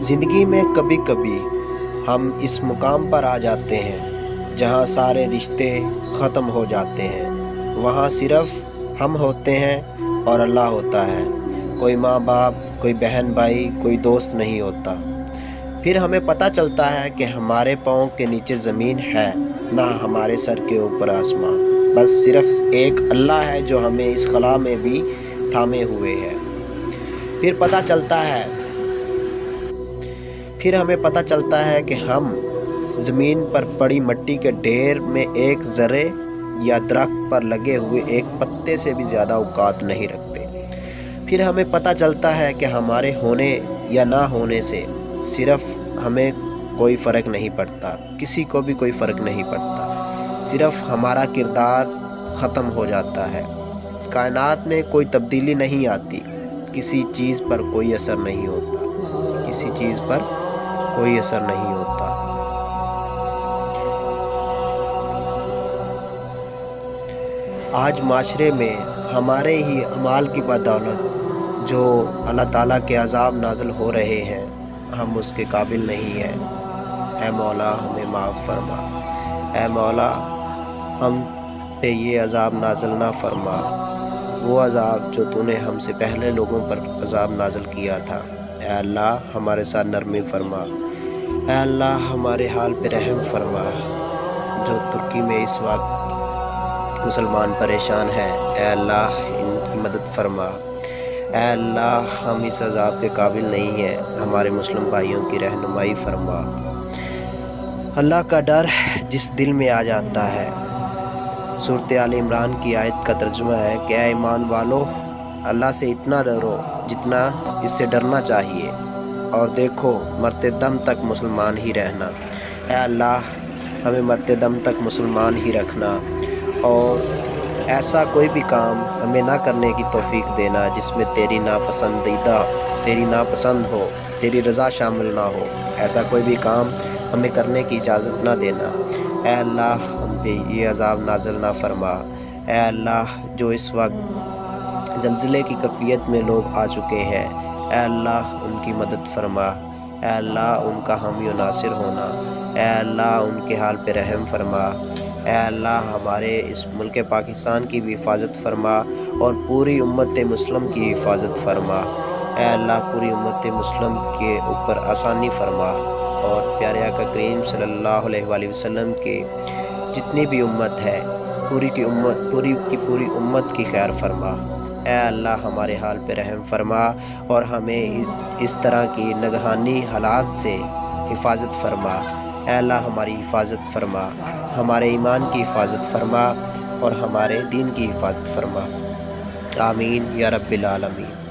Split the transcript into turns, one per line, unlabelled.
زندگی میں کبھی کبھی ہم اس مقام پر آ جاتے ہیں جہاں سارے رشتے ختم ہو جاتے ہیں۔ وہاں صرف ہم ہوتے ہیں اور اللہ ہوتا ہے۔ کوئی ماں باپ، کوئی بہن بھائی، کوئی دوست نہیں ہوتا۔ پھر ہمیں پتہ چلتا ہے کہ ہمارے پاؤں کے نیچے زمین ہے، نہ ہمارے سر کے اوپر آسمان، بس صرف ایک اللہ ہے جو ہمیں اس خلا میں بھی تھامے ہوئے ہے۔ پھر ہمیں پتہ چلتا ہے کہ ہم زمین پر پڑی مٹی کے ڈھیر میں ایک ذرے یا درخت پر لگے ہوئے ایک پتے سے بھی زیادہ اوقات نہیں رکھتے۔ پھر ہمیں پتہ چلتا ہے کہ ہمارے ہونے یا نہ ہونے سے صرف ہمیں کوئی فرق نہیں پڑتا، کسی کو بھی کوئی فرق نہیں پڑتا، صرف ہمارا کردار ختم ہو جاتا ہے۔ کائنات میں کوئی تبدیلی نہیں آتی، کسی چیز پر کوئی اثر نہیں ہوتا، کسی چیز پر کوئی اثر نہیں ہوتا۔ آج معاشرے میں ہمارے ہی اعمال کی بدولت جو اللہ تعالیٰ کے عذاب نازل ہو رہے ہیں، ہم اس کے قابل نہیں ہیں۔ اے مولا ہمیں معاف فرما، اے مولا ہم پہ یہ عذاب نازل نہ فرما، وہ عذاب جو تو نے ہم سے پہلے لوگوں پر عذاب نازل کیا تھا۔ اے اللہ ہمارے ساتھ نرمی فرما، اے اللہ ہمارے حال پہ رحم فرما۔ جو ترکی میں اس وقت مسلمان پریشان ہیں، اے اللہ ان کی مدد فرما۔ اے اللہ ہم اس عذاب کے قابل نہیں ہیں، ہمارے مسلم بھائیوں کی رہنمائی فرما۔ اللہ کا ڈر جس دل میں آ جاتا ہے، سورۃ آل عمران کی آیت کا ترجمہ ہے کہ اے ایمان والو، اللہ سے اتنا ڈرو جتنا اس سے ڈرنا چاہیے، اور دیکھو مرتے دم تک مسلمان ہی رہنا۔ اے اللہ ہمیں مرتے دم تک مسلمان ہی رکھنا، اور ایسا کوئی بھی کام ہمیں نہ کرنے کی توفیق دینا جس میں تیری ناپسند ہو، تیری رضا شامل نہ ہو، ایسا کوئی بھی کام ہمیں کرنے کی اجازت نہ دینا۔ اے اللہ ہم پہ یہ عذاب نازل نہ فرما۔ اے اللہ جو اس وقت زلزلے کی کیفیت میں لوگ آ چکے ہیں، اے اللہ ان کی مدد فرما، اے اللہ ان کا حامی و ناصر ہونا، اے اللہ ان کے حال پہ رحم فرما۔ اے اللہ ہمارے اس ملک پاکستان کی بھی حفاظت فرما، اور پوری امت مسلم کی حفاظت فرما۔ اے اللہ پوری امت مسلم کے اوپر آسانی فرما، اور پیارے آقا کریم صلی اللہ علیہ وآلہ وسلم کے جتنی بھی امت ہے، پوری کی امت کی خیر فرما۔ اے اللہ ہمارے حال پہ رحم فرما، اور ہمیں اس طرح کی ناگہانی حالات سے حفاظت فرما۔ اے اللہ ہماری حفاظت فرما، ہمارے ایمان کی حفاظت فرما، اور ہمارے دین کی حفاظت فرما۔ آمین یا رب العالمین۔